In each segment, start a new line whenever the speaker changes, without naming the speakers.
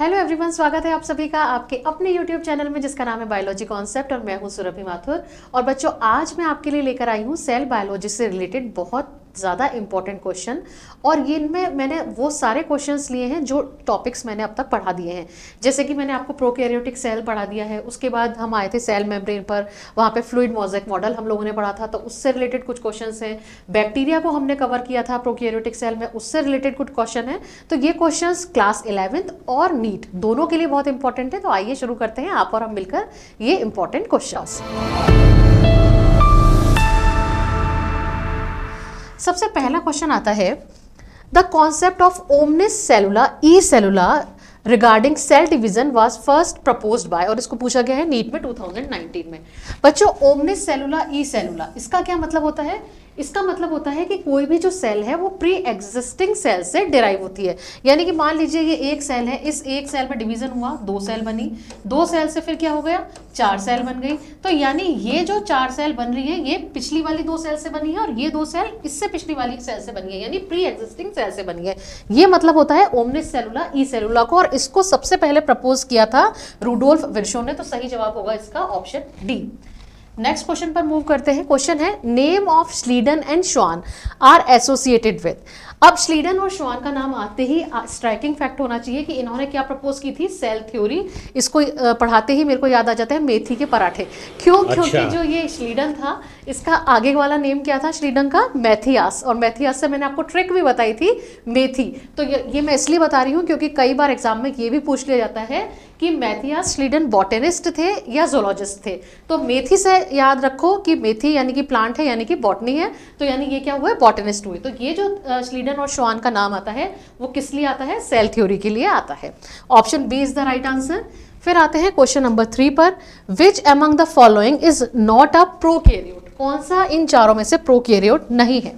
Hello everyone, स्वागत है आप सभी का आपके अपने यूट्यूब चैनल में जिसका नाम है बायोलॉजी कॉन्सेप्ट और मैं हूं सुरभि माथुर। और बच्चों, आज मैं आपके लिए लेकर आई हूं सेल बायोलॉजी से रिलेटेड बहुत ज़्यादा इंपॉर्टेंट क्वेश्चन। और ये इनमें मैंने वो सारे क्वेश्चंस लिए हैं जो टॉपिक्स मैंने अब तक पढ़ा दिए हैं। जैसे कि मैंने आपको प्रोकैरियोटिक सेल पढ़ा दिया है, उसके बाद हम आए थे सेल मेम्ब्रेन पर, वहाँ पे फ्लूइड मोज़ेक मॉडल हम लोगों ने पढ़ा था, तो उससे रिलेटेड कुछ क्वेश्चंस हैं। बैक्टीरिया को हमने कवर किया था प्रोकैरियोटिक सेल में, उससे रिलेटेड कुछ क्वेश्चन है। तो ये क्वेश्चंस क्लास 11th और नीट दोनों के लिए बहुत इंपॉर्टेंट है। तो आइए शुरू करते हैं आप और हम मिलकर ये इंपॉर्टेंट क्वेश्चंस। सबसे पहला क्वेश्चन आता है, the concept of omnis cellula e cellula regarding cell division was first proposed by, और इसको पूछा गया है नीट में 2019 में। बच्चों, ओमनिस सेलुला ई सेलुला इसका क्या मतलब होता है? इसका मतलब होता है कि कोई भी जो सेल है वो प्री एग्जिस्टिंग सेल से डिराइव होती है। यानी कि मान लीजिए ये एक सेल है, इस एक सेल में डिवीजन हुआ, दो सेल बनी, दो सेल से फिर क्या हो गया, चार सेल बन गई। तो यानी ये जो चार सेल बन रही है ये पिछली वाली दो सेल से बनी है और ये दो सेल इससे पिछली वाली सेल से बनी है, यानी प्री एग्जिस्टिंग सेल से बनी है। ये मतलब होता है ओमनिस सेलुला ई सेलुला को, और इसको सबसे पहले प्रपोज किया था रूडोल्फ विर्शो ने। तो सही जवाब होगा इसका ऑप्शन डी। नेक्स्ट क्वेश्चन पर मूव करते हैं। क्वेश्चन है, नेम ऑफ श्लीडन एंड श्वान आर एसोसिएटेड विद। अब श्लीडन और श्वान का नाम आते ही स्ट्राइकिंग फैक्ट होना चाहिए कि इन्होंने क्या प्रपोज की थी, सेल थ्योरी। इसको पढ़ाते ही मेरे को याद आ जाता है मेथी के पराठे। क्यों? अच्छा। क्योंकि जो ये श्लीडन था इसका आगे वाला नेम क्या था श्लीडन का? मैथियास। और मैथियास से मैंने आपको ट्रिक भी बताई थी, मेथी। तो ये मैं इसलिए बता रही हूँ क्योंकि कई बार एग्जाम में ये भी पूछ लिया जाता है कि मैथियास श्लीडन बॉटनिस्ट थे या जोलॉजिस्ट थे। तो मेथी से याद रखो कि मेथी यानी कि प्लांट है, यानी कि बॉटनी है, तो यानी ये क्या हुए, बॉटनिस्ट हुए। तो ये जो श्लीडन और श्वान का नाम आता है वो किस लिए आता है? सेल थ्योरी के लिए आता है। Option B is the right answer. फिर आते हैं क्वेश्चन नंबर 3 पर, which among the following is not a prokaryote. कौन सा इन चारों में से प्रोकैरियोट नहीं है?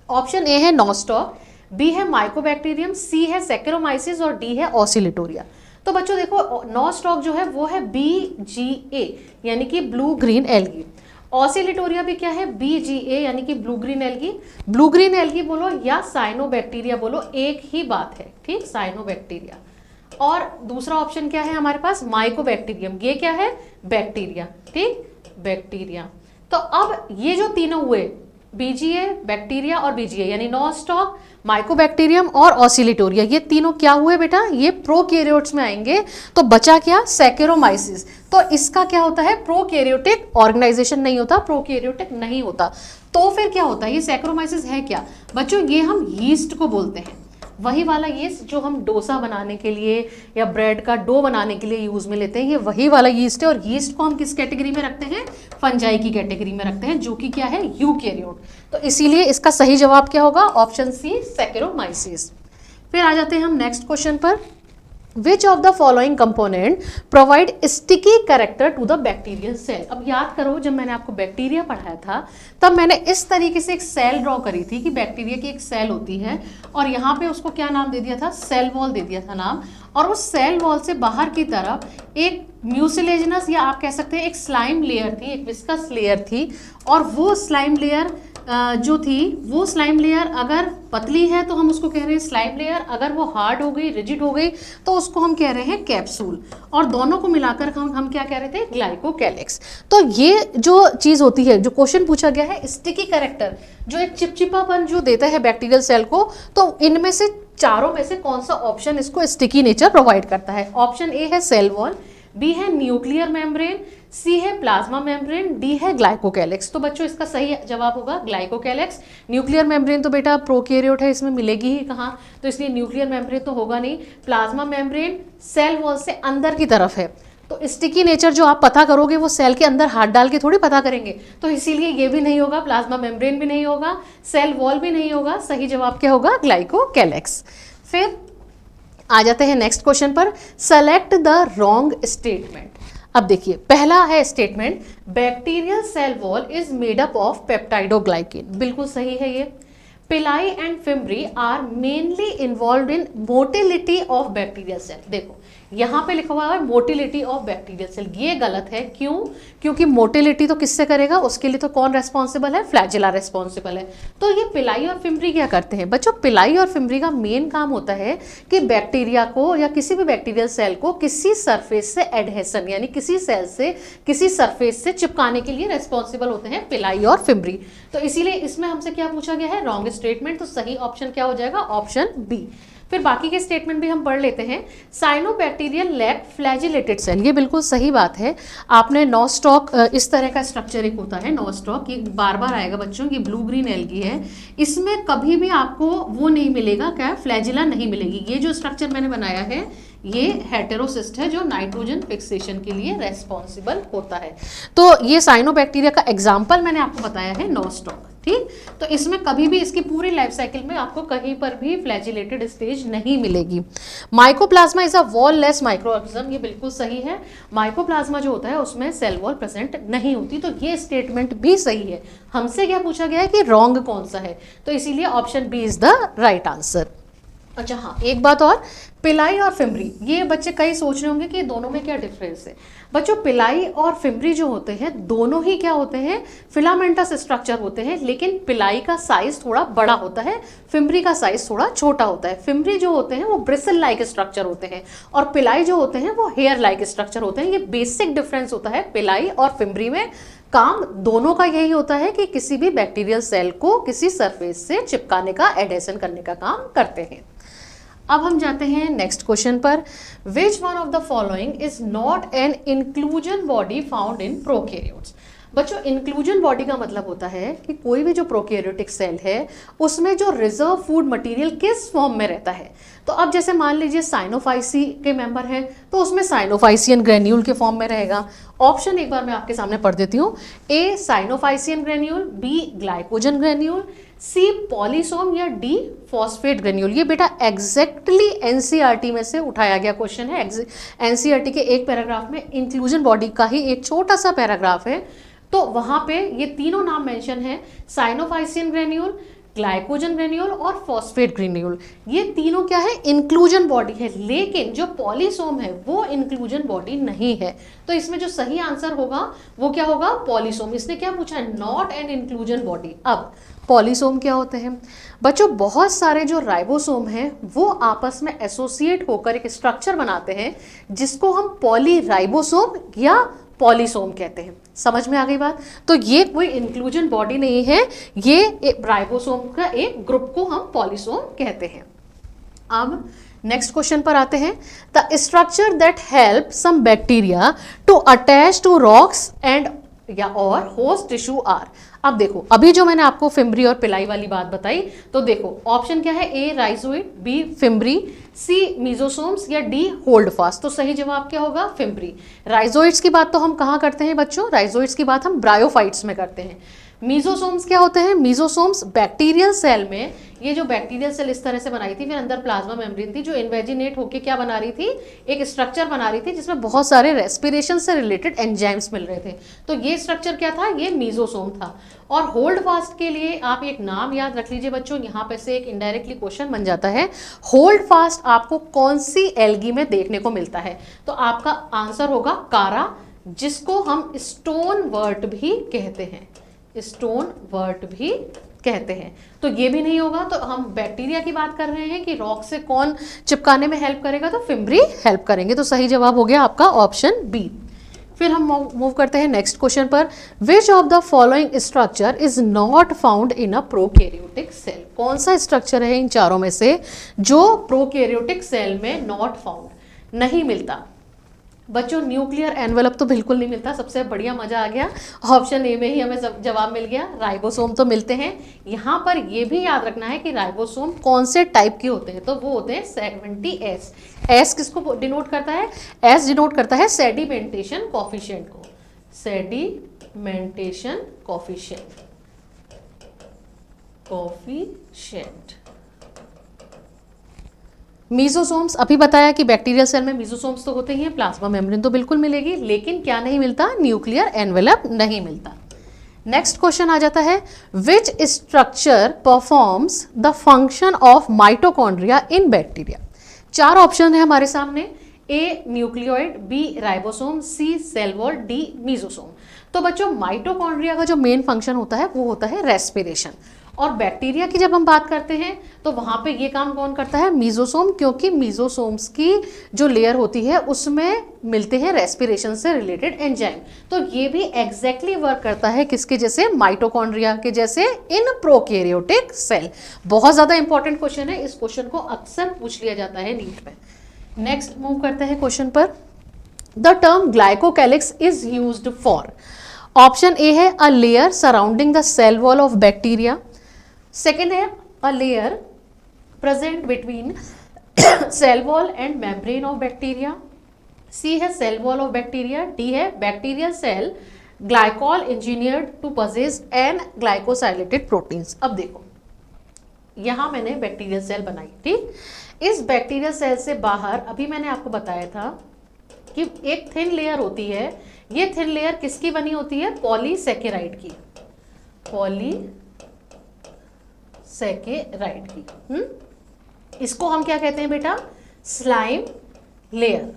ऑप्शन ए है नॉस्टॉक, बी है माइकोबैक्टीरियम, सी है सैकेरोमाइसिस और डी है ऑसिलेटोरिया। तो बच्चों देखो, नॉस्टॉक जो है वो है BGA यानी कि ब्लू ग्रीन एल्गी। ऑसिलेटोरिया भी क्या है? BGA यानी कि blue green algae. Blue green algae बोलो या साइनोबैक्टीरिया बोलो, एक ही बात है, ठीक, साइनोबैक्टीरिया। और दूसरा ऑप्शन क्या है हमारे पास? माइकोबैक्टीरियम। ये क्या है? बैक्टीरिया, ठीक, बैक्टीरिया। तो अब ये जो तीनों हुए, BGA, बैक्टीरिया और BGA, यानी नॉस्टॉक, माइकोबैक्टीरियम और ऑसिलेटोरिया, ये तीनों क्या हुए बेटा? ये प्रोकैरियोट्स में आएंगे। तो बचा क्या? सैकेरोमाइसिस। तो इसका क्या होता है? प्रोकैरियोटिक ऑर्गेनाइजेशन नहीं होता, प्रोकैरियोटिक नहीं होता। तो फिर क्या होता है? ये सैकेरोमाइसिस है क्या बच्चों? ये हम यीस्ट को बोलते हैं, वही वाला यीस्ट जो हम डोसा बनाने के लिए या ब्रेड का डो बनाने के लिए यूज में लेते हैं, ये वही वाला यीस्ट है। और यीस्ट को हम किस कैटेगरी में रखते हैं? फंजाई की कैटेगरी में रखते हैं, जो कि क्या है? यूकैरियोट। तो इसीलिए इसका सही जवाब क्या होगा? Option C, saccharomyces. फिर आ जाते हैं हम नेक्स्ट क्वेश्चन पर, Which of the following component provide sticky character to the bacterial cell। अब याद करो, जब मैंने आपको बैक्टीरिया पढ़ाया था तब मैंने इस तरीके से एक सेल ड्रॉ करी थी कि बैक्टीरिया की एक सेल होती है और यहाँ पे उसको क्या नाम दे दिया था? सेल वॉल दे दिया था नाम। और उस सेल वॉल से बाहर की तरफ एक म्यूसिलेजिनस या आप कह सकते हैं एक स्लाइम लेयर थी, एक विस्कस लेयर थी। और वो स्लाइम लेयर जो थी, वो स्लाइम लेयर अगर पतली है तो हम उसको कह रहे हैं स्लाइम लेयर, अगर वो हार्ड हो गई, रिजिड हो गई, तो उसको हम कह रहे हैं कैप्सूल। और दोनों को मिलाकर हम क्या कह रहे थे? ग्लाइकोकैलिक्स। तो ये जो चीज़ होती है, जो क्वेश्चन पूछा गया है, स्टिकी कैरेक्टर, जो एक चिपचिपापन जो देता है बैक्टीरियल सेल को, तो इनमें से चारों में से कौन सा ऑप्शन इसको स्टिकी नेचर प्रोवाइड करता है? ऑप्शन ए है सेल वॉल, बी है न्यूक्लियर मेम्ब्रेन, सी है प्लाज्मा मेम्ब्रेन, डी है ग्लाइकोकैलिक्स। तो बच्चों इसका सही जवाब होगा ग्लाइकोकैलिक्स। न्यूक्लियर मेम्ब्रेन तो बेटा प्रोकैरियोट है, इसमें मिलेगी ही कहाँ, तो इसलिए न्यूक्लियर मेम्ब्रेन तो होगा नहीं। प्लाज्मा मेम्ब्रेन सेल वॉल से अंदर की तरफ है, तो स्टिकी नेचर जो आप पता करोगे वो सेल के अंदर हाथ डाल के थोड़ी पता करेंगे, तो इसीलिए ये भी नहीं होगा, प्लाज्मा मेम्ब्रेन भी नहीं होगा, सेल वॉल भी नहीं होगा। सही जवाब क्या होगा? ग्लाइकोकैलिक्स। फिर आ जाते हैं नेक्स्ट क्वेश्चन पर, सेलेक्ट द रॉन्ग स्टेटमेंट। अब देखिए, पहला है statement, bacterial cell wall is made up of peptidoglycan. बिल्कुल सही है ये। Pili and fimbriae are mainly involve in motility of bacterial cell. देखो यहाँ पे लिखा हुआ है मोटिलिटी ऑफ बैक्टीरियल सेल, ये गलत है। क्यों? क्योंकि मोटिलिटी तो किससे करेगा, उसके लिए तो कौन रेस्पॉन्सिबल है, फ्लैजिला रेस्पॉन्सिबल है। तो ये पिलाई और फिम्ब्री क्या करते हैं बच्चों, पिलाई और फिम्ब्री का मेन काम होता है कि बैक्टीरिया को या किसी भी बैक्टीरियल सेल को किसी सरफेस से एडहेसन यानी किसी सेल से किसी सरफेस से चिपकाने के लिए रेस्पॉन्सिबल होते हैं पिलाई और फिम्ब्री। तो इसीलिए इसमें हमसे क्या पूछा गया है, रॉन्ग स्टेटमेंट। तो सही ऑप्शन क्या हो जाएगा, ऑप्शन बी। फिर बाकी के स्टेटमेंट भी हम पढ़ लेते हैं। साइनोबैक्टीरियल लैक फ्लैजिलेटेड सेल, ये बिल्कुल सही बात है। आपने नॉस्टॉक, इस तरह का स्ट्रक्चर एक होता है नॉस्टॉक, ये बार बार आएगा बच्चों, ये ब्लू ग्रीन एल्गी है। इसमें कभी भी आपको वो नहीं मिलेगा, क्या, फ्लैजिला नहीं मिलेगी। ये जो स्ट्रक्चर मैंने बनाया है ये हेटेरोसिस्ट है जो नाइट्रोजन फिक्सेशन के लिए रेस्पॉन्सिबल होता है। तो ये साइनोबैक्टीरिया का एग्जाम्पल मैंने आपको बताया है नॉस्टॉक, ठीक। तो इसमें कभी भी इसकी पूरी लाइफ साइकिल में आपको कहीं पर भी फ्लैजिलेटेड स्टेज नहीं मिलेगी। Mycoplasma is a wall less microorganism, ये बिल्कुल सही है। माइकोप्लाज्मा जो होता है उसमें सेल वॉल प्रेजेंट नहीं होती, तो ये स्टेटमेंट भी सही है। हमसे क्या पूछा गया है कि रॉन्ग कौन सा है, तो इसीलिए option B is the right answer. अच्छा हाँ, एक बात और, पिलाई और फिम्ब्री, ये बच्चे कई सोच रहे होंगे कि दोनों में क्या डिफरेंस है। बच्चों पिलाई और फिम्ब्री जो होते हैं दोनों ही क्या होते हैं, फिलामेंटस स्ट्रक्चर होते हैं, लेकिन पिलाई का साइज थोड़ा बड़ा होता है, फिम्ब्री का साइज थोड़ा छोटा होता है। फिम्ब्री जो होते हैं वो ब्रिसल लाइक स्ट्रक्चर होते हैं और पिलाई जो होते हैं वो हेयर लाइक स्ट्रक्चर होते हैं। ये बेसिक डिफरेंस होता है पिलाई और फिम्ब्री में। काम दोनों का यही होता है कि किसी भी बैक्टीरियल सेल को किसी सरफेस से चिपकाने का, एडेशन करने का काम करते हैं। अब हम जाते हैं नेक्स्ट क्वेश्चन पर। विच one of the following is not an inclusion body found in prokaryotes. बच्चों इंक्लूजन बॉडी का मतलब होता है कि कोई भी जो प्रोकैरियोटिक सेल है उसमें जो रिजर्व फूड मटेरियल किस फॉर्म में रहता है। तो अब जैसे मान लीजिए साइनोफाइसी के मेंबर हैं तो उसमें साइनोफाइसियन ग्रेन्यूल के फॉर्म में रहेगा। ऑप्शन एक बार मैं आपके सामने पढ़ देती हूँ। A cyanophycean granule, B glycogen granule, C polysome या डी फॉस्फेट ग्रेन्यूल। ये बेटा एग्जैक्टली एनसीईआरटी में से उठाया गया क्वेश्चन है। एनसीईआरटी के एक पैराग्राफ में इंक्लूजन बॉडी का ही एक छोटा सा पैराग्राफ है, तो वहां पे ये तीनों नाम मेंशन है, साइनोफाइसियन ग्रेन्यूल, ग्लाइकोजन ग्रेन्यूल और फॉस्फेट ग्रेन्यूल। ये तीनों क्या है, इंक्लूजन बॉडी है, लेकिन जो पॉलीसोम है वो इंक्लूजन बॉडी नहीं है। तो इसमें जो सही आंसर होगा वो क्या होगा, पॉलीसोम। इसने क्या पूछा है, नॉट एन इंक्लूजन बॉडी। अब पॉलीसोम क्या होते हैं बच्चों, बहुत सारे जो राइबोसोम हैं वो आपस में एसोसिएट होकर एक स्ट्रक्चर बनाते हैं जिसको हम पॉलीराइबोसोम या पॉलीसोम कहते हैं। समझ में आ गई बात। तो ये कोई इंक्लूजन बॉडी नहीं है, ये राइबोसोम का एक ग्रुप को हम पॉलीसोम कहते हैं। अब नेक्स्ट क्वेश्चन पर आते हैं। The structure that help some bacteria to attach to rocks and या और होस्ट टिश्यू आर। अब देखो अभी जो मैंने आपको फिम्ब्री और पिलाई वाली बात बताई, तो देखो ऑप्शन क्या है, ए राइजोइड, बी फिम्ब्री, सी मीजोसोम्स या डी होल्ड फास्ट। तो सही जवाब क्या होगा, फिम्ब्री। राइजोइड्स की बात तो हम कहाँ करते हैं बच्चों, राइजोइड्स की बात हम ब्रायोफाइट्स में करते हैं। मीजोसोम्स क्या होते हैं, मीजोसोम्स बैक्टीरियल सेल में, ये जो बैक्टीरियल सेल इस तरह से बनाई थी, फिर अंदर प्लाज्मा मेम्ब्रेन थी जो इन्वेजिनेट होकर क्या बना रही थी, एक स्ट्रक्चर बना रही थी जिसमें बहुत सारे रेस्पिरेशन से रिलेटेड एंजाइम्स मिल रहे थे। तो ये स्ट्रक्चर क्या था, ये मीजोसोम था। और होल्ड फास्ट के लिए आप एक नाम याद रख लीजिए बच्चों, यहाँ पे से एक इनडायरेक्टली क्वेश्चन बन जाता है, होल्ड फास्ट आपको कौन सी एल्गी में देखने को मिलता है। तो आपका आंसर होगा कारा, जिसको हम स्टोन वर्ट भी कहते हैं, स्टोन वर्ट भी कहते हैं। तो ये भी नहीं होगा। तो हम बैक्टीरिया की बात कर रहे हैं कि रॉक से कौन चिपकाने में हेल्प करेगा, तो फिम्ब्री हेल्प करेंगे। तो सही जवाब हो गया आपका ऑप्शन बी। फिर हम मूव करते हैं नेक्स्ट क्वेश्चन पर। Which of the following structure is not found in a prokaryotic cell. कौन सा स्ट्रक्चर है इन चारों में से जो प्रोकैरियोटिक सेल में नॉट फाउंड, नहीं मिलता। बच्चों न्यूक्लियर एनवेलप तो बिल्कुल नहीं मिलता, सबसे बढ़िया मजा आ गया, ऑप्शन ए में ही हमें जवाब मिल गया। राइबोसोम तो मिलते हैं। यहाँ पर ये भी याद रखना है कि राइबोसोम कौन से टाइप के होते हैं, तो वो होते हैं 70S। एस किसको डिनोट करता है, एस डिनोट करता है सेडिमेंटेशन कॉफिशिएंट को, सेडिमेंटेशन कॉफिशिएंट। मीजोसोम्स अभी बताया कि बैक्टीरियल सेल में मीजोसोम्स तो होते ही हैं, प्लाज्मा मेम्ब्रेन तो बिल्कुल मिलेगी, लेकिन क्या नहीं मिलता, न्यूक्लियर एनवेलप नहीं मिलता। नेक्स्ट क्वेश्चन आ जाता है, which structure performs the function of mitochondria in bacteria. 4 option है हमारे सामने, ए न्यूक्लियोइड, बी राइबोसोम, सी सेल वॉल, डी मीजोसोम। तो बच्चों माइटोकॉन्ड्रिया का जो मेन फंक्शन होता है वो होता है रेस्पिरेशन, और बैक्टीरिया की जब हम बात करते हैं तो वहां पे ये काम कौन करता है, मीजोसोम, क्योंकि मीजोसोम्स की जो लेयर होती है उसमें मिलते हैं रेस्पिरेशन से रिलेटेड एंजाइम। तो ये भी एग्जैक्टली वर्क करता है किसके जैसे, माइटोकॉन्ड्रिया के जैसे इन प्रोकैरियोटिक सेल। बहुत ज्यादा इंपॉर्टेंट क्वेश्चन है, इस क्वेश्चन को अक्सर पूछ लिया जाता है नीट में। नेक्स्ट मूव करते हैं क्वेश्चन पर। The term glycocalyx is used for, option A है a layer surrounding the cell wall of bacteria, second है a layer present between cell wall and membrane of bacteria, C है cell wall of bacteria, D है bacterial cell glycol engineered to possess an glycosylated proteins. अब देखो यहां मैंने bacterial cell बनाई, ठीक। इस बैक्टीरियल सेल से बाहर अभी मैंने आपको बताया था कि एक थिन लेयर होती है, ये थिन लेयर किसकी बनी होती है, पॉलीसैकेराइड की, पॉलीसैकेराइड की। इसको हम क्या कहते हैं बेटा, स्लाइम लेयर।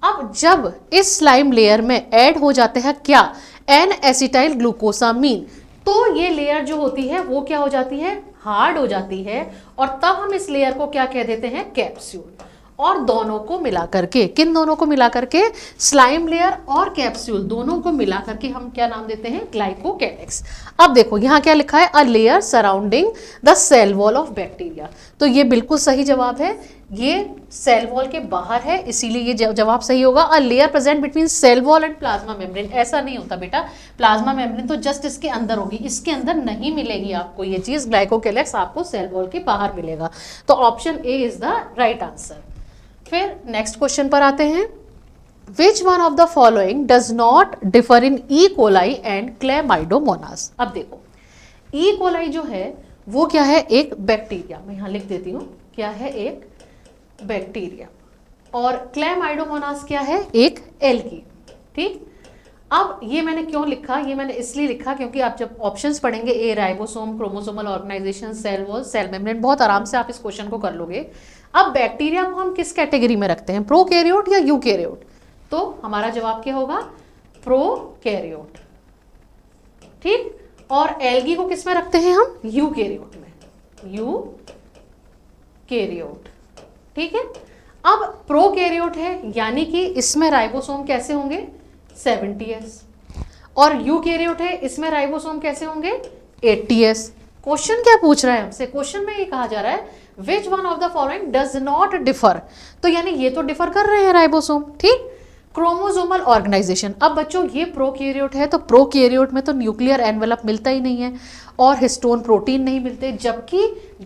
अब जब इस स्लाइम लेयर में ऐड हो जाते हैं क्या, एन एसिटाइल ग्लूकोसामीन, तो ये लेयर जो होती है वो क्या हो जाती है, हार्ड हो जाती है, और तब हम इस लेयर को क्या कह देते हैं, कैप्सूल। और दोनों को मिला करके, किन दोनों को मिला करके, स्लाइम लेयर और कैप्सूल दोनों को मिला करके हम क्या नाम देते हैं, ग्लाइकोकैलिक्स। अब देखो यहाँ क्या लिखा है, a layer surrounding the cell wall of bacteria, तो ये बिल्कुल सही जवाब है, ये सेल वॉल के बाहर है, इसीलिए ये जवाब सही होगा। A layer present between cell wall and plasma membrane, ऐसा नहीं होता बेटा, प्लाज्मा मेम्ब्रेन तो जस्ट इसके अंदर होगी, इसके अंदर नहीं मिलेगी आपको ये चीज, ग्लाइकोकैलिक्स आपको सेल वॉल के बाहर मिलेगा। तो option A is the right answer. फिर नेक्स्ट क्वेश्चन पर आते हैं, विच one of the following does not differ in E coli and Chlamydomonas. अब देखो ई कोलाई जो है वो क्या है, एक बैक्टीरिया, मैं यहां लिख देती हूं, क्या है, एक बैक्टीरिया, और क्लेमाइडोमोनास क्या है, एक एल्गी, ठीक। अब ये मैंने क्यों लिखा, ये मैंने इसलिए लिखा क्योंकि आप जब ऑप्शंस पढ़ेंगे, A ribosome, chromosomal organisation, cell wall, cell membrane, बहुत आराम से आप इस क्वेश्चन को कर लोगे। अब बैक्टीरिया को हम किस कैटेगरी में रखते हैं, प्रोकैरियोट या यूकैरियोट, तो हमारा जवाब क्या होगा, प्रोकैरियोट, ठीक। और एल्गी को किस में रखते हैं हम, यूकैरियोट में, यूकैरियोट, ठीक है। अब प्रोकैरियोट है यानी कि इसमें राइबोसोम कैसे होंगे, 70s, और यूकैरियोट है, इसमें राइबोसोम कैसे होंगे, 80s। क्वेश्चन क्या पूछ रहा है हमसे, क्वेश्चन में ये कहा जा रहा है विच one of the following does not differ, तो यानी ये तो डिफर कर रहे हैं राइबोसोम, ठीक। क्रोमोसोमल ऑर्गेनाइजेशन, अब बच्चों ये प्रोकैरियोट है, तो प्रोकैरियोट में तो न्यूक्लियर एनवेलप मिलता ही नहीं है और हिस्टोन प्रोटीन नहीं मिलते, जबकि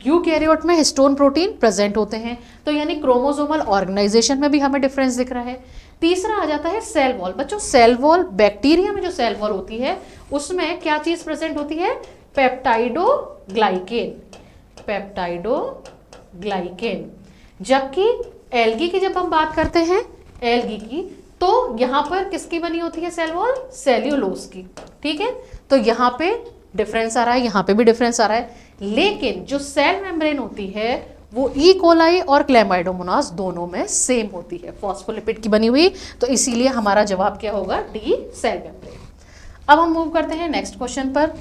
यूकैरियोट में हिस्टोन प्रोटीन प्रेजेंट होते हैं, तो यानी क्रोमोसोमल ऑर्गेनाइजेशन में भी हमें डिफरेंस दिख रहा है। तीसरा आ जाता है सेल वॉल। बच्चों सेल वॉल, बैक्टीरिया में जो सेल वॉल होती है उसमें क्या चीज प्रेजेंट होती है, पेप्टाइडोग्लाइकेन, पेप्टाइडोग्लाइकेन, जबकि एल्गी की जब हम बात करते हैं, एल्गी की, तो यहां पर किसकी बनी होती है सेल वॉल, सेल्यूलोज की, ठीक है। तो यहां पे डिफरेंस आ रहा है, यहां पे भी डिफरेंस आ रहा है, लेकिन जो सेल मेम्ब्रेन होती है वो ई कोलाई और क्लेमाइडोमोनास दोनों में सेम होती है, फॉस्फोलिपिड की बनी हुई, तो इसीलिए हमारा जवाब क्या होगा, डी सेल मेम्ब्रेन। अब हम मूव करते हैं नेक्स्ट क्वेश्चन पर,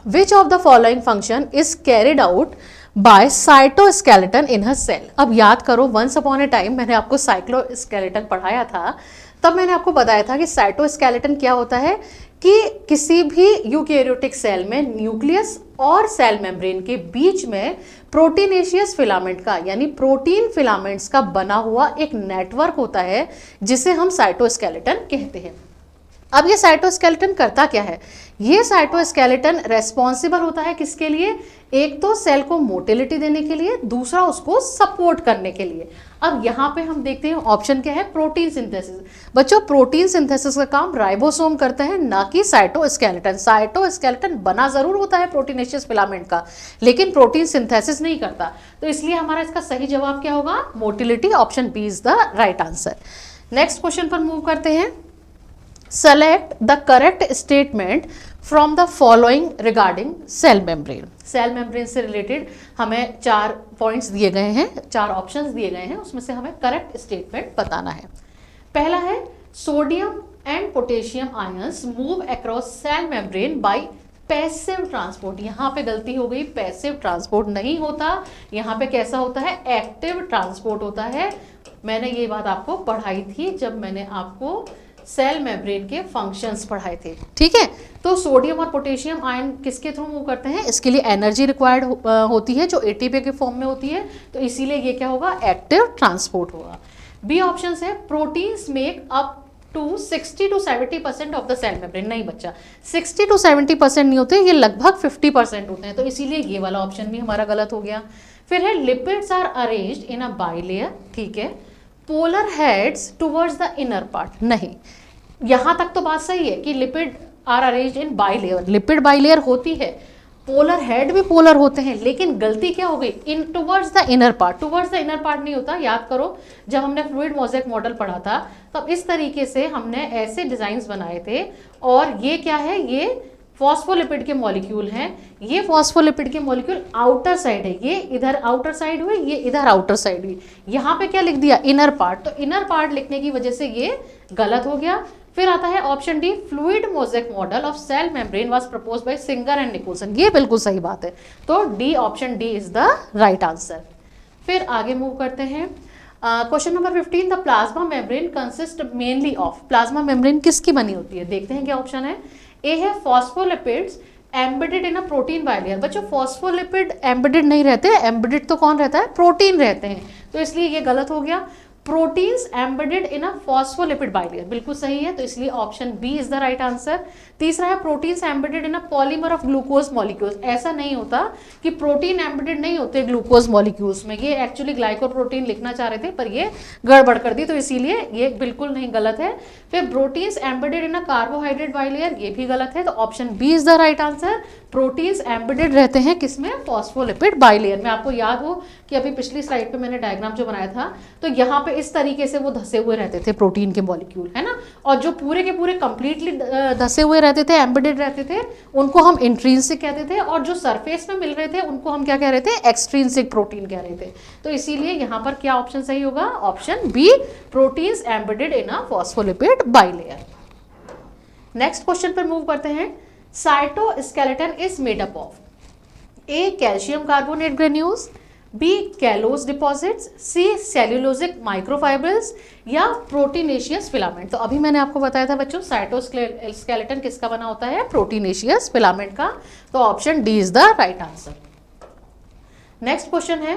which of the following function is carried out by cytoskeleton in हर सेल। अब याद करो, वंस अपॉन ए टाइम मैंने आपको साइक्लोस्केलेटन पढ़ाया था, तब मैंने आपको बताया था कि साइटोस्केलेटन क्या होता है, कि किसी भी यूकैरियोटिक सेल में न्यूक्लियस और सेल मेम्ब्रेन के बीच में प्रोटीनेशियस फिलामेंट का, यानी प्रोटीन फिलामेंट्स का बना हुआ एक नेटवर्क होता है जिसे हम साइटोस्केलेटन कहते हैं। अब ये साइटोस्केलेटन करता क्या है, ये साइटोस्केलेटन रेस्पॉन्सिबल होता है किसके लिए, एक तो सेल को मोटिलिटी देने के लिए, दूसरा उसको सपोर्ट करने के लिए। अब यहाँ पे हम देखते हैं ऑप्शन क्या है, प्रोटीन सिंथेसिस। बच्चों प्रोटीन सिंथेसिस का काम राइबोसोम करते हैं, ना कि साइटोस्केलेटन। साइटोस्केलेटन बना जरूर होता है प्रोटीनेशियस फिलामेंट का, लेकिन प्रोटीन सिंथेसिस नहीं करता, तो इसलिए हमारा इसका सही जवाब क्या होगा, motility, option B is the right answer. Next question पर मूव करते हैं, select the correct statement from the following regarding cell membrane. Cell membrane से रिलेटेड हमें 4 पॉइंट्स दिए गए हैं, 4 ऑप्शंस दिए गए हैं, उसमें से हमें करेक्ट स्टेटमेंट बताना है। पहला है sodium and potassium ions move across cell membrane by passive transport. यहाँ पे गलती हो गई, पैसिव ट्रांसपोर्ट नहीं होता, यहाँ पे कैसा होता है, एक्टिव ट्रांसपोर्ट होता है। मैंने ये बात आपको पढ़ाई थी जब मैंने आपको सेल मेम्ब्रेन के फंक्शंस पढ़ाए थे, ठीक है। तो सोडियम और पोटेशियम आयन किसके थ्रू मूव करते हैं, इसके लिए एनर्जी रिक्वायर्ड होती है जो एटीपी के फॉर्म में होती है, तो इसीलिए ये क्या होगा, एक्टिव ट्रांसपोर्ट होगा। बी ऑप्शन है proteins make up to 60 to 70% of the cell membrane. नहीं बच्चा, 60 to 70% नहीं होते, ये लगभग 50% होते हैं, तो इसीलिए ये वाला ऑप्शन भी हमारा गलत हो गया। फिर है lipids are arranged in a bilayer, ठीक है, polar heads towards the inner part. नहीं, यहां तक तो बात सही है कि lipid are arranged in bilayer, lipid bilayer होती है, पोलर हेड भी पोलर होते हैं, लेकिन गलती क्या हो गई, इन towards the inner part. Towards the inner part नहीं होता, याद करो जब हमने फ्लूइड मोज़ेक मॉडल पढ़ा था तब इस तरीके से हमने ऐसे डिजाइन्स बनाए थे, और ये क्या है, ये फॉस्फोलिपिड के मॉलिक्यूल हैं, ये फॉस्फोलिपिड के मॉलिक्यूल आउटर साइड है, ये इधर आउटर साइड हुए, ये इधर आउटर साइड हुई, यहाँ पे क्या लिख दिया, इनर पार्ट, तो इनर पार्ट लिखने की वजह से ये गलत हो गया। फिर आता है option D, fluid mosaic model of cell membrane was proposed by Singer and Nicolson. ये बिल्कुल सही बात है, तो D, option D is the right answer. फिर आगे मूव करते हैं, question number 15, the plasma membrane consist mainly of. Plasma membrane किसकी बनी होती है, देखते हैं क्या ऑप्शन है। ए है phospholipids embedded in a protein bilayer. बच्चों फॉस्फोलिपिड एम्बेडेड नहीं रहते, एम्बेडेड तो कौन रहता है, प्रोटीन रहते हैं, तो इसलिए ये गलत हो गया। Proteins embedded in a phospholipid bilayer, बिल्कुल सही है, तो इसलिए option B is the right answer. तीसरा है proteins embedded in a polymer of glucose molecules. ऐसा नहीं होता कि प्रोटीन एम्बेडेड नहीं होते ग्लूकोज मॉलिक्यूल्स में, ये एक्चुअली ग्लाइकोप्रोटीन लिखना चाह रहे थे पर ये गड़बड़ कर दी, तो इसीलिए ये बिल्कुल नहीं, गलत है। फिर proteins embedded in a carbohydrate bilayer, ये भी गलत है, तो option B is the right answer. Proteins embedded रहते हैं किसमें, फॉस्फोलिपिड बाइलेयर में। आपको याद हो कि अभी पिछली स्लाइड पे मैंने डायग्राम जो बनाया था, तो यहाँ पे इस तरीके से वो धसे हुए रहते थे प्रोटीन के मॉलिक्यूल, है ना, और जो पूरे के पूरे कंप्लीटली धसे हुए रहते थे, एम्बेडेड रहते थे, उनको हम इंट्रिंसिक कहते थे, और जो सरफेस में मिल रहे थे उनको हम क्या कह रहे थे, एक्सट्रिंसिक प्रोटीन कह रहे थे। तो इसीलिए यहाँ पर क्या ऑप्शन सही होगा, option B, proteins embedded in a phospholipid bilayer. Next question पर मूव करते हैं, cytoskeleton is made up of A calcium carbonate granules, B callose deposits, C cellulosic microfibrils, या प्रोटीनेशियस फिलामेंट। तो अभी मैंने आपको बताया था बच्चों साइटोस्केलेटन किसका बना होता है, प्रोटीनेशियस फिलामेंट का, तो option D is the right answer. Next question है,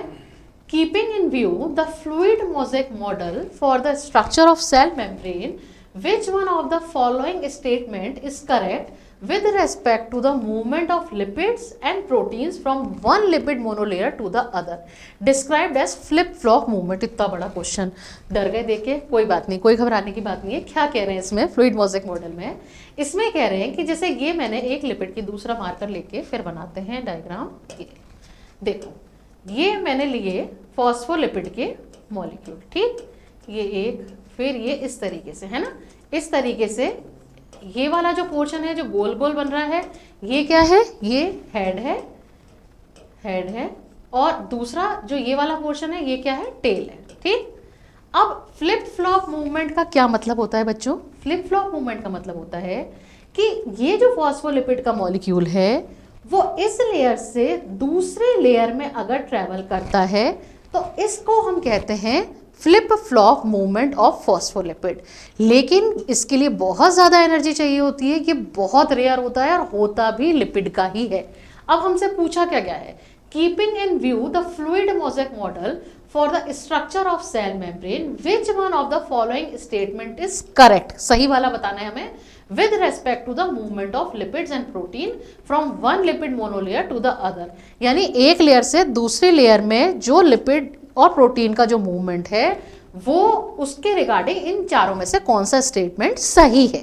keeping in view the fluid mosaic model for the structure of cell membrane, which one of the following statement is correct with respect to the movement of lipids and proteins from one lipid monolayer to the other, described as flip flop movement। इतना बड़ा question, डर गए देख के, कोई बात नहीं, कोई घबराने की बात नहीं है। क्या कह रहे हैं इसमें फ्लूइड मोज़ेक मॉडल में, इसमें कह रहे हैं कि जैसे ये मैंने एक लिपिड की दूसरा मार्कर लेके फिर बनाते हैं डायग्राम, देखो ये मैंने लिए फॉस्फोलिपिड के मॉलिक्यूल, ठीक, ये एक, फिर ये इस तरीके से, है ना, इस तरीके से ये वाला जो पोर्शन है जो गोल गोल बन रहा है, ये क्या है, ये हेड है, हेड है, और दूसरा जो ये वाला पोर्शन है ये क्या है, टेल है, ठीक। अब फ्लिप फ्लॉप मूवमेंट का क्या मतलब होता है बच्चों, फ्लिप फ्लॉप मूवमेंट का मतलब होता है कि ये जो फॉस्फोलिपिड का मॉलिक्यूल है वो इस लेयर से दूसरे लेयर में अगर ट्रेवल करता है तो इसको हम कहते हैं flip flop movement of phospholipid. लेकिन इसके लिए बहुत ज़्यादा एनर्जी चाहिए होती है, ये बहुत रेयर होता है और होता भी लिपिड का ही है। अब हमसे पूछा क्या गया है, keeping in view the fluid mosaic model for the structure of cell membrane, which one of the following statement is correct, सही वाला बताना है हमें, with respect to the movement of lipids and protein from one lipid monolayer to the other। यानी एक layer से दूसरे layer में जो लिपिड और प्रोटीन का जो मूवमेंट है वो उसके रिगार्डिंग इन चारों में से कौन सा स्टेटमेंट सही है।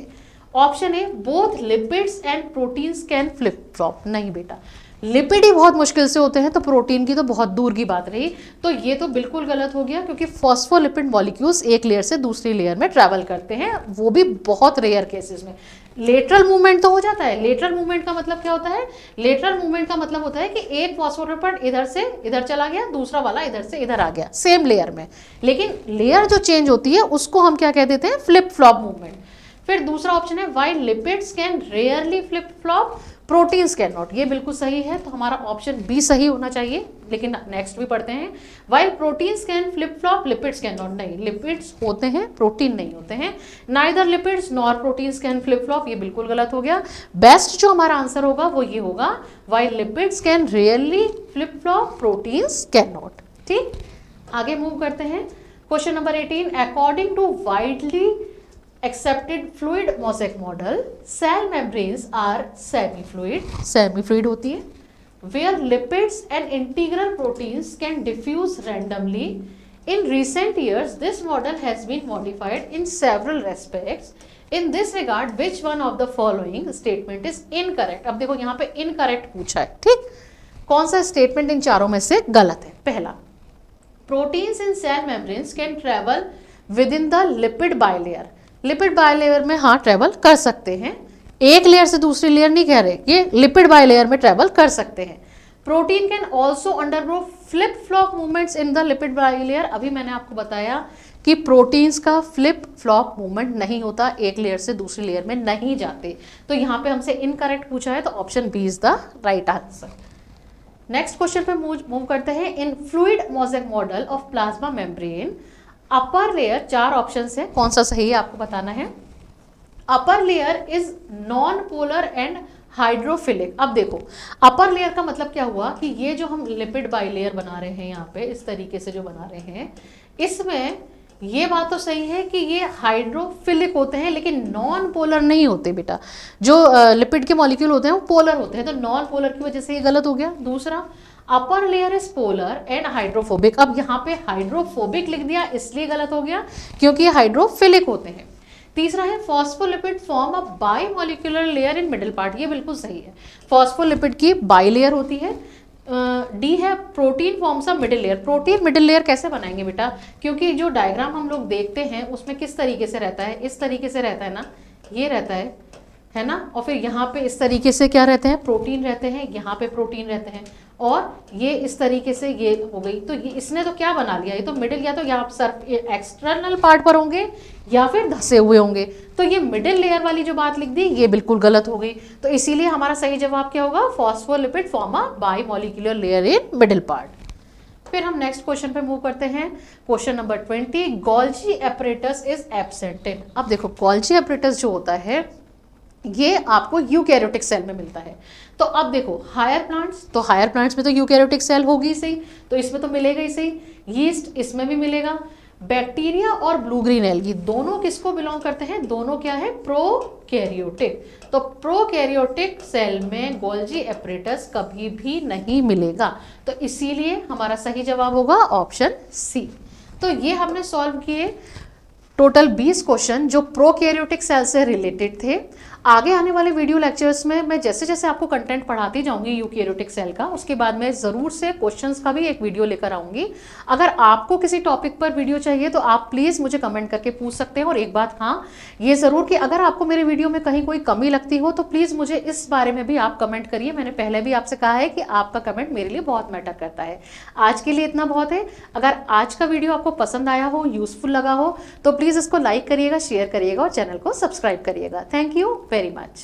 Option A, both lipids and proteins can flip flop. नहीं बेटा, लिपिड ही बहुत मुश्किल से होते हैं, तो प्रोटीन की तो बहुत दूर की बात रही। तो ये तो बिल्कुल गलत हो गया, क्योंकि फॉस्फोलिपिड मॉलिक्यूल्स एक लेयर से दूसरी लेयर में ट्रैवल करते हैं, वो भी बहुत रेयर केसेस में। लेटरल मूवमेंट तो हो जाता है। लेटरल मूवमेंट का मतलब क्या होता है? लेटरल मूवमेंट का मतलब होता है कि एक फॉस्फोलिपिड इधर से इधर चला गया, दूसरा वाला इधर से इधर आ गया, सेम लेयर में। लेकिन लेयर जो चेंज होती है उसको हम क्या कह देते हैं? Flip flop movement. फिर दूसरा ऑप्शन है while lipids can rarely flip flop, proteins can not. ये बिल्कुल सही है, तो हमारा ऑप्शन बी सही होना चाहिए। लेकिन नेक्स्ट भी पढ़ते हैं। While proteins can flip flop, lipids can not. नहीं, लिपिड्स होते हैं, प्रोटीन नहीं होते हैं। Neither lipids nor proteins can flip flop, ये बिल्कुल गलत हो गया। बेस्ट जो हमारा आंसर होगा वो ये होगा, while lipids can rarely flip flop, proteins can not. ठीक, आगे मूव करते हैं। Question number 18, according to widely accepted fluid mosaic model, cell membranes are semi-fluid होती है, where lipids and integral proteins can diffuse randomly. In recent years, this model has been modified in several respects. In this regard, which one of the following statement is incorrect? अब देखो यहाँ पे incorrect पूछा है, ठीक? कौन सा statement in चारों में से गलत है? पहला, proteins in cell membranes can travel within the lipid bilayer. Lipid bilayer में हाँ ट्रेवल कर सकते हैं, एक लेयर से दूसरी लेयर नहीं कह रहे, ये लिपिड बायलेयर में ट्रेवल कर सकते हैं। Protein can also undergo flip flop movements in the lipid bilayer. अभी मैंने आपको बताया कि प्रोटीन्स का फ्लिप फ्लॉप मूवमेंट नहीं होता, एक लेयर से दूसरी लेयर में नहीं जाते। तो यहाँ पे हमसे इनकरेक्ट पूछा है, तो option B is the right answer. Next question पे मूव करते हैं। In fluid mosaic model of plasma membrane, upper layer, चार ऑप्शन है, कौन सा सही है आपको बताना है। Upper layer is non polar and hydrophilic. अब देखो अपर लेयर का मतलब क्या हुआ कि ये जो हम लिपिड बाइलेयर बना रहे हैं यहाँ पे इस तरीके से जो बना रहे हैं, इसमें ये बात तो सही है कि ये हाइड्रोफिलिक होते हैं, लेकिन नॉन पोलर नहीं होते बेटा। जो लिपिड के मॉलिक्यूल होते हैं वो पोलर होते हैं, तो नॉन पोलर की वजह से ये गलत हो गया। दूसरा, अपर layer is polar and hydrophobic. अब यहाँ पे हाइड्रोफोबिक लिख दिया इसलिए गलत हो गया क्योंकि ये हाइड्रोफिलिक होते हैं। तीसरा है phospholipid form a by molecular layer in middle part. ये बिल्कुल सही है, फॉस्फोलिपिड की बाई लेयर होती है। डी है protein forms a middle layer. Protein middle layer कैसे बनाएंगे बेटा, क्योंकि जो डायग्राम हम लोग देखते हैं उसमें किस तरीके से रहता है, इस तरीके से रहता है ना, ये रहता है ना, और फिर यहाँ पे इस तरीके से क्या रहते हैं, प्रोटीन रहते हैं, यहाँ पे प्रोटीन रहते हैं, और ये इस तरीके से ये हो गई। तो ये इसने तो क्या बना लिया, ये तो मिडिल, या तो यहाँ सर एक्सटर्नल पार्ट पर होंगे या फिर धसे हुए होंगे। तो ये मिडिल लेयर वाली जो बात लिख दी ये बिल्कुल गलत हो गई। तो इसीलिए हमारा सही जवाब क्या होगा, phospholipid form a by molecular layer in middle part. फिर हम नेक्स्ट क्वेश्चन पे मूव करते हैं। Question number 20, Golgi apparatus is absent in. अब देखो गोल्जी एपरेटस जो होता है ये आपको यूकैरियोटिक सेल में मिलता है। तो अब देखो हायर प्लांट्स, तो हायर प्लांट्स में तो यूकैरियोटिक सेल होगी सही, तो इसमें तो मिलेगा ही सही। यीस्ट इसमें भी मिलेगा। बैक्टीरिया और ब्लू ग्रीन एल्गी दोनों किसको बिलोंग करते हैं, दोनों क्या है, प्रोकैरियोटिक। तो प्रोकैरियोटिक सेल में गोल्जी एपरेटस कभी भी नहीं मिलेगा, तो इसीलिए हमारा सही जवाब होगा ऑप्शन सी। तो ये हमने सॉल्व किए टोटल 20 क्वेश्चन जो प्रोकैरियोटिक सेल से रिलेटेड थे। आगे आने वाले वीडियो लेक्चर्स में मैं जैसे जैसे आपको कंटेंट पढ़ाती जाऊंगी यूकैरियोटिक सेल का, उसके बाद मैं ज़रूर से क्वेश्चंस का भी एक वीडियो लेकर आऊंगी। अगर आपको किसी टॉपिक पर वीडियो चाहिए तो आप प्लीज़ मुझे कमेंट करके पूछ सकते हैं। और एक बात हाँ, ये ज़रूर कि अगर आपको मेरे वीडियो में कहीं कोई कमी लगती हो तो प्लीज़ मुझे इस बारे में भी आप कमेंट करिए। मैंने पहले भी आपसे कहा है कि आपका कमेंट मेरे लिए बहुत मैटर करता है। आज के लिए इतना बहुत है। अगर आज का वीडियो आपको पसंद आया हो, यूज़फुल लगा हो, तो प्लीज़ इसको लाइक करिएगा, शेयर करिएगा और चैनल को सब्सक्राइब करिएगा। Thank you very much.